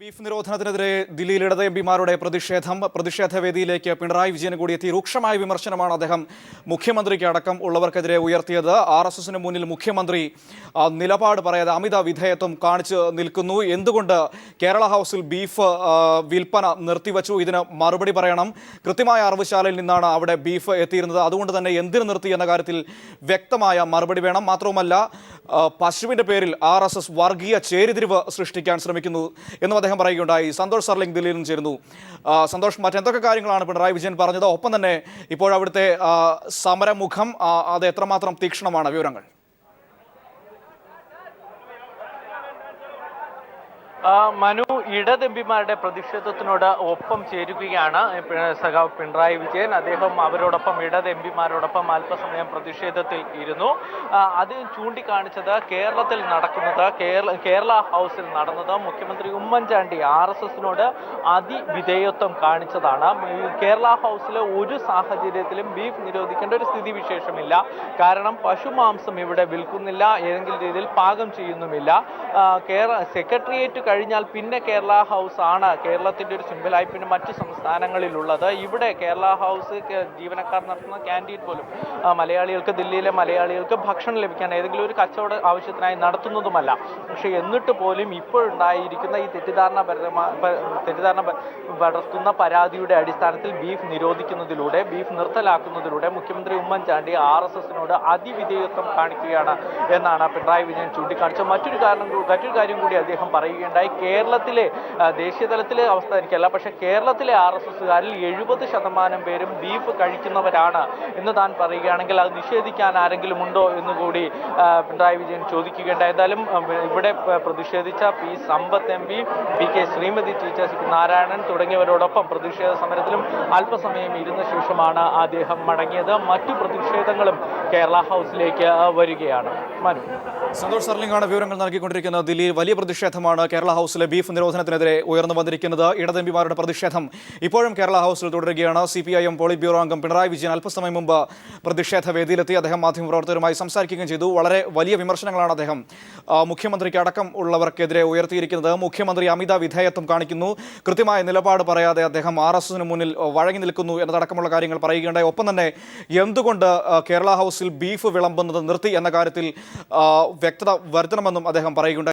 Beef നിരോധനത്തിനെതിരെ ദില്ലിയിൽ ഇടത് എംപിമാരുടെ പ്രതിഷേധ വേദിയിലേക്ക് പിണറായി വിജയൻ കൂടി എത്തി. രൂക്ഷമായ വിമർശനമാണ് അദ്ദേഹം മുഖ്യമന്ത്രിക്ക് അടക്കം ഉള്ളവർക്കെതിരെ ഉയർത്തിയത്. RSSന് മുന്നിൽ മുഖ്യമന്ത്രി നിലപാട് പറയാതെ അമിത വിധേയത്വം കാണിച്ചു നിൽക്കുന്നു. എന്തുകൊണ്ട് കേരള ഹൗസിൽ ബീഫ് വിൽപ്പന നിർത്തിവച്ചു? ഇതിന് മറുപടി പറയണം. കൃത്യമായ അറവുശാലയിൽ നിന്നാണ് അവിടെ ബീഫ് എത്തിയിരുന്നത്. അതുകൊണ്ട് തന്നെ എന്തിനു നിർത്തി എന്ന കാര്യത്തിൽ വ്യക്തമായ മറുപടി വേണം. മാത്രവുമല്ല, പശുവിന്റെ പേരിൽ RSS വർഗീയ ചേരിതിരിവ് സൃഷ്ടിക്കാൻ ശ്രമിക്കുന്നു എന്നും അദ്ദേഹം പറയുകയുണ്ടായി. സന്തോഷ് സർലിംഗ് ദില്ലിയിൽ നിന്ന് ചേരുന്നു. സന്തോഷ്, മറ്റെന്തൊക്കെ കാര്യങ്ങളാണ് പിണറായി വിജയൻ പറഞ്ഞത്? ഒപ്പം തന്നെ ഇപ്പോഴവിടുത്തെ സമരമുഖം അത് എത്രമാത്രം തീക്ഷ്ണമാണ്? വിവരങ്ങൾ. മനു, ഇടത് എംപിമാരുടെ പ്രതിഷേധത്തിനോട് ഒപ്പം ചേരുകയാണ് സഖാവ് പിണറായി വിജയൻ. അദ്ദേഹം അവരോടൊപ്പം ഇടത് എംപിമാരോടൊപ്പം അല്പസമയം പ്രതിഷേധത്തിൽ ഇരുന്നു. അത് ചൂണ്ടിക്കാണിച്ചത് കേരളത്തിൽ നടക്കുന്നത്, കേരള ഹൗസിൽ നടന്നത് മുഖ്യമന്ത്രി ഉമ്മൻചാണ്ടി RSSനോട് അതിവിധേയത്വം കാണിച്ചതാണ്. കേരള ഹൗസിലെ ഒരു സാഹചര്യത്തിലും ബീഫ് നിരോധിക്കേണ്ട ഒരു സ്ഥിതിവിശേഷമില്ല. കാരണം പശുമാംസം ഇവിടെ വിൽക്കുന്നില്ല, ഏതെങ്കിലും രീതിയിൽ പാകം ചെയ്യുന്നുമില്ല. സെക്രട്ടേറിയറ്റ് കഴിഞ്ഞാൽ പിന്നെ കേരള ഹൗസ് ആണ് കേരളത്തിന്റെ ഒരു സിംബലായി പിന്നെ മറ്റു സംസ്ഥാനങ്ങളിലുള്ളത്. ഇവിടെ കേരള ഹൗസ് ജീവനക്കാർ നടത്തുന്ന ക്യാൻറ്റീൻ പോലും മലയാളികൾക്ക്, ദില്ലിയിലെ മലയാളികൾക്ക് ഭക്ഷണം ലഭിക്കാൻ ഏതെങ്കിലും ഒരു കച്ചവട ആവശ്യത്തിനായി നടത്തുന്നതുമല്ല. പക്ഷെ എന്നിട്ട് പോലും ഇപ്പോഴുണ്ടായിരിക്കുന്ന ഈ തെറ്റിദ്ധാരണ പടർത്തുന്ന പരാതിയുടെ അടിസ്ഥാനത്തിൽ ബീഫ് നിരോധിക്കുന്നതിലൂടെ, ബീഫ് നിർത്തലാക്കുന്നതിലൂടെ മുഖ്യമന്ത്രി ഉമ്മൻചാണ്ടി RSSനോട് അതിവിധേയത്വം കാണിക്കുകയാണ് എന്നാണ് പിണറായി വിജയൻ ചൂണ്ടിക്കാണിച്ചത്. മറ്റൊരു കാര്യം കൂടി അദ്ദേഹം പറയുകയുണ്ടായി. കേരളത്തിലെ ദേശീയതലത്തിലെ അവസ്ഥ എനിക്കല്ല, പക്ഷെ കേരളത്തിലെ RSSകാരിൽ 70% പേരും ബീഫ് കഴിക്കുന്നവരാണ് എന്ന് താൻ പറയുകയാണെങ്കിൽ അത് നിഷേധിക്കാൻ ആരെങ്കിലും ഉണ്ടോ എന്നുകൂടി പിണറായി വിജയൻ ചോദിക്കുകയുണ്ടായി. ഏതായാലും ഇവിടെ പ്രതിഷേധിച്ച P. Sampath MP, PK Sreemathi teacher, CP Narayanan തുടങ്ങിയവരോടൊപ്പം പ്രതിഷേധ സമരത്തിലും അല്പസമയം ഇരുന്ന ശേഷമാണ് അദ്ദേഹം മടങ്ങിയത്. മറ്റു പ്രതിഷേധങ്ങളും കേരള ഹൗസിലേക്ക് വരികയാണ്. മനു. സന്തോഷ് സർലിംഗാണ് വിവരങ്ങൾ നൽകിക്കൊണ്ടിരിക്കുന്നത്. ദില്ലിയിൽ വലിയ പ്രതിഷേധമാണ് കേരള ഹൗസിലെ ബീഫ് നിരോധനത്തിനെതിരെ ഉയർന്നു വന്നിരിക്കുന്നത്. ഇടത് എംപിമാരുടെ പ്രതിഷേധം ഇപ്പോഴും കേരള ഹൗസിൽ തുടരുകയാണ്. CPIM പോളിറ്റ് ബ്യൂറോ അംഗം പിണറായി വിജയൻ അല്പസമയം മുമ്പ് പ്രതിഷേധ വേദിയിലെത്തി. അദ്ദേഹം മാധ്യമപ്രവർത്തകരുമായി സംസാരിക്കുകയും ചെയ്തു. വളരെ വലിയ വിമർശനങ്ങളാണ് അദ്ദേഹം മുഖ്യമന്ത്രിക്ക് അടക്കം ഉള്ളവർക്കെതിരെ ഉയർത്തിയിരിക്കുന്നത്. മുഖ്യമന്ത്രി അമിത വിധേയത്വം കാണിക്കുന്നു, കൃത്യമായ നിലപാട് പറയാതെ അദ്ദേഹം RSSന് മുന്നിൽ വഴങ്ങി നിൽക്കുന്നു എന്നതടക്കമുള്ള കാര്യങ്ങൾ പറയുകയുണ്ടായി. ഒപ്പം തന്നെ എന്തുകൊണ്ട് കേരള ഹൗസിൽ ബീഫ് വിളമ്പുന്നത് നിർത്തി എന്ന കാര്യത്തിൽ വ്യക്തത വരുത്തണമെന്നും അദ്ദേഹം പറയുകയുണ്ടായി.